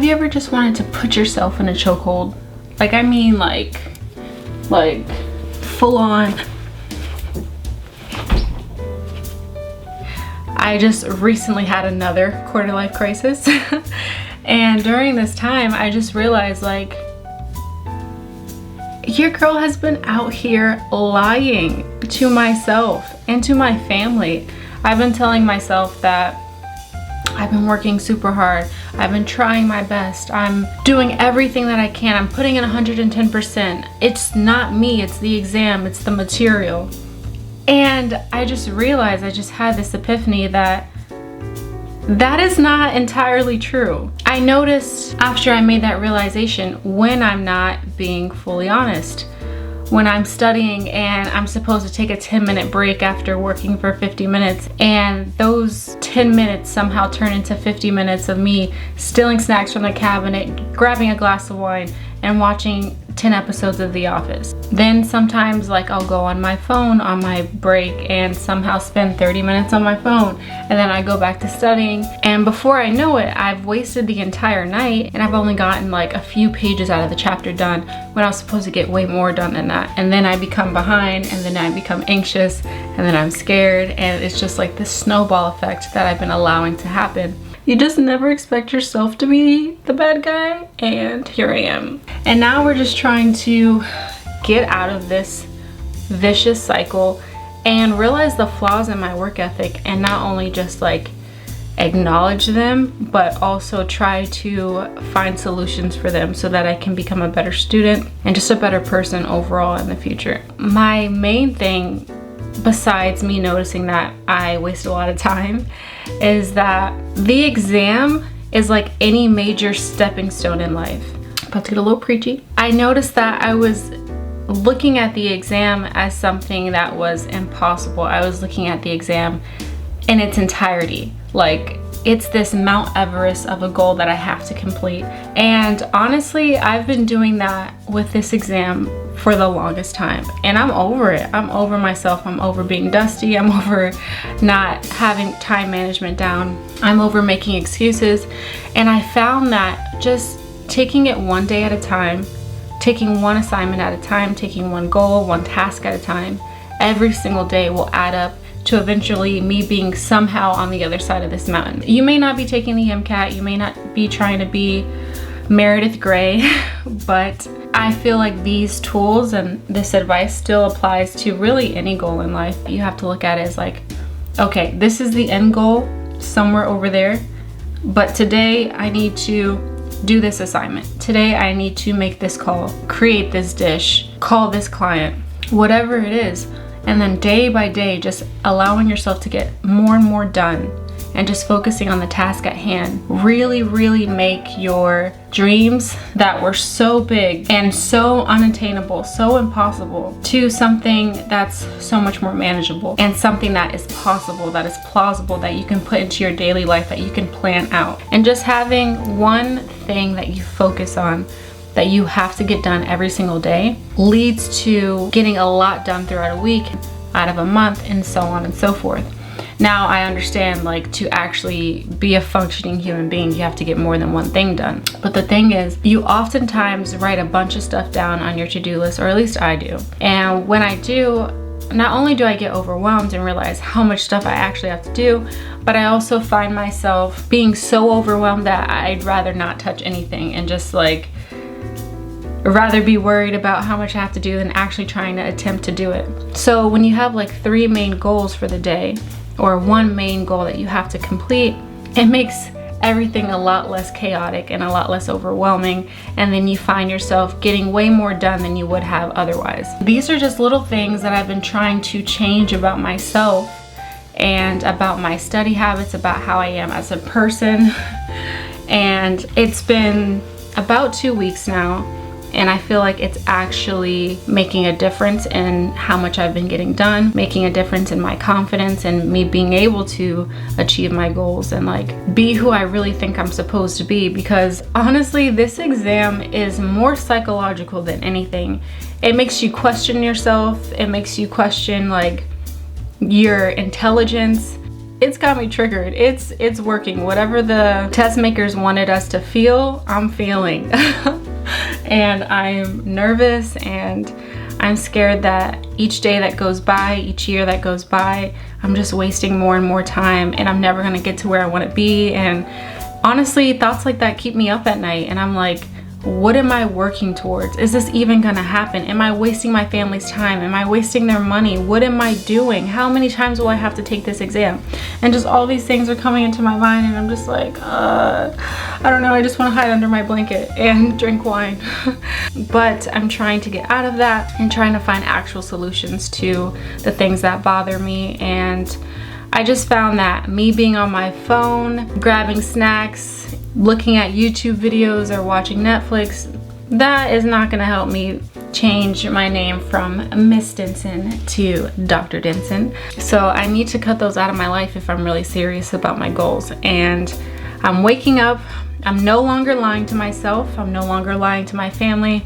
Have you ever just wanted to put yourself in a chokehold? Like, I mean, like full on. I just recently had another quarter life crisis. And during this time, I just realized, like, your girl has been out here lying to myself and to my family. I've been telling myself that I've been working super hard. I've been trying my best. I'm doing everything that I can. I'm putting in 110%. It's not me, it's the exam, it's the material. And I just realized, I just had this epiphany that that is not entirely true. I noticed after I made that realization when I'm not being fully honest. When I'm studying and I'm supposed to take a 10-minute break after working for 50 minutes, and those 10 minutes somehow turn into 50 minutes of me stealing snacks from the cabinet, grabbing a glass of wine, and watching 10 episodes of The Office. Then sometimes, like, I'll go on my phone on my break and somehow spend 30 minutes on my phone, and then I go back to studying, and before I know it, I've wasted the entire night and I've only gotten like a few pages out of the chapter done when I was supposed to get way more done than that. And then I become behind, and then I become anxious, and then I'm scared, and it's just like this snowball effect that I've been allowing to happen. You just never expect yourself to be the bad guy, and here I am. And now we're just trying to get out of this vicious cycle and realize the flaws in my work ethic, and not only just like acknowledge them, but also try to find solutions for them so that I can become a better student and just a better person overall in the future. My main thing, besides me noticing that I waste a lot of time, is that the exam is like any major stepping stone in life. About to get a little preachy. I noticed that I was looking at the exam as something that was impossible. I was looking at the exam in its entirety. Like, it's this Mount Everest of a goal that I have to complete. And honestly, I've been doing that with this exam for the longest time, and I'm over it. I'm over myself. I'm over being dusty. I'm over not having time management down. I'm over making excuses. And I found that just taking it one day at a time, taking one assignment at a time, taking one goal, one task at a time, every single day will add up to eventually me being somehow on the other side of this mountain. You may not be taking the MCAT, you may not be trying to be Meredith Grey, but I feel like these tools and this advice still applies to really any goal in life. You have to look at it as like, okay, this is the end goal somewhere over there, but today I need to do this assignment. Today I need to make this call, create this dish, call this client, whatever it is. And then day by day, just allowing yourself to get more and more done and just focusing on the task at hand. Really, really make your dreams that were so big and so unattainable, so impossible, to something that's so much more manageable and something that is possible, that is plausible, that you can put into your daily life, that you can plan out. And just having one thing that you focus on that you have to get done every single day leads to getting a lot done throughout a week, out of a month, and so on and so forth. Now, I understand, like, to actually be a functioning human being, you have to get more than one thing done. But the thing is, you oftentimes write a bunch of stuff down on your to-do list, or at least I do. And when I do, not only do I get overwhelmed and realize how much stuff I actually have to do, but I also find myself being so overwhelmed that I'd rather not touch anything and just like rather be worried about how much I have to do than actually trying to attempt to do it. So when you have like 3 main goals for the day, or one main goal that you have to complete, it makes everything a lot less chaotic and a lot less overwhelming, and then you find yourself getting way more done than you would have otherwise. These are just little things that I've been trying to change about myself and about my study habits, about how I am as a person. And it's been about 2 weeks now, and I feel like it's actually making a difference in how much I've been getting done, making a difference in my confidence and me being able to achieve my goals and like be who I really think I'm supposed to be. Because honestly, this exam is more psychological than anything. It makes you question yourself. It makes you question like your intelligence. it's got me triggered. It's working. Whatever the test makers wanted us to feel, I'm feeling. And I'm nervous, and I'm scared that each day that goes by, each year that goes by, I'm just wasting more and more time, and I'm never gonna get to where I wanna be. And honestly, thoughts like that keep me up at night, and I'm like, what am I working towards? Is this even gonna happen? Am I wasting my family's time? Am I wasting their money? What am I doing? How many times will I have to take this exam? And just all these things are coming into my mind, and I'm just like, I don't know, I just wanna hide under my blanket and drink wine. But I'm trying to get out of that and trying to find actual solutions to the things that bother me. And I just found that me being on my phone, grabbing snacks, looking at YouTube videos or watching Netflix, that is not gonna help me change my name from Miss Denson to Dr. Denson. So I need to cut those out of my life if I'm really serious about my goals. And I'm waking up, I'm no longer lying to myself, I'm no longer lying to my family,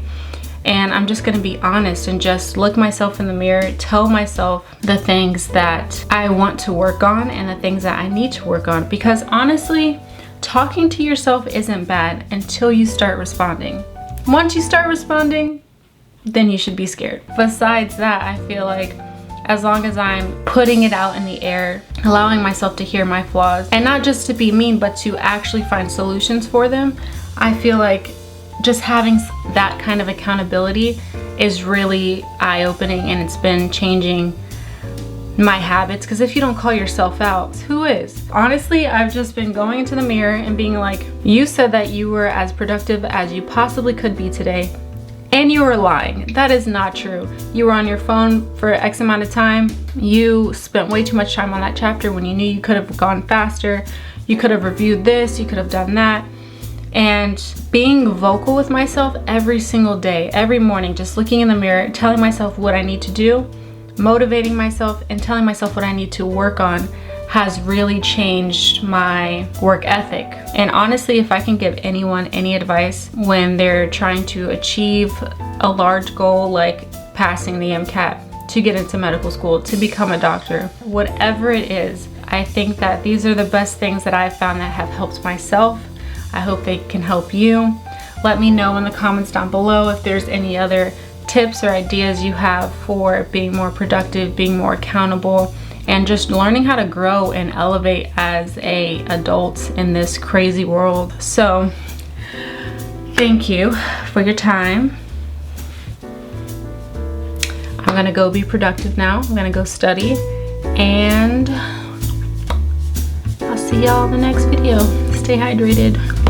and I'm just gonna be honest and just look myself in the mirror, tell myself the things that I want to work on and the things that I need to work on. Because honestly, talking to yourself isn't bad until you start responding. Once you start responding, then you should be scared. Besides that, I feel like as long as I'm putting it out in the air, allowing myself to hear my flaws, and not just to be mean, but to actually find solutions for them, I feel like just having that kind of accountability is really eye-opening, and it's been changing my habits. Because if you don't call yourself out, who is? Honestly, I've just been going into the mirror and being like, you said that you were as productive as you possibly could be today, and you were lying. That is not true. You were on your phone for X amount of time. You spent way too much time on that chapter when you knew you could have gone faster. You could have reviewed this, you could have done that. And being vocal with myself every single day, every morning, just looking in the mirror, telling myself what I need to do, motivating myself, and telling myself what I need to work on has really changed my work ethic. And honestly, if I can give anyone any advice when they're trying to achieve a large goal like passing the MCAT, to get into medical school, to become a doctor, whatever it is, I think that these are the best things that I've found that have helped myself. I hope they can help you. Let me know in the comments down below if there's any other tips or ideas you have for being more productive, being more accountable, and just learning how to grow and elevate as an adult in this crazy world. So thank you for your time. I'm gonna go be productive now. I'm gonna go study, and I'll see y'all in the next video. Stay hydrated.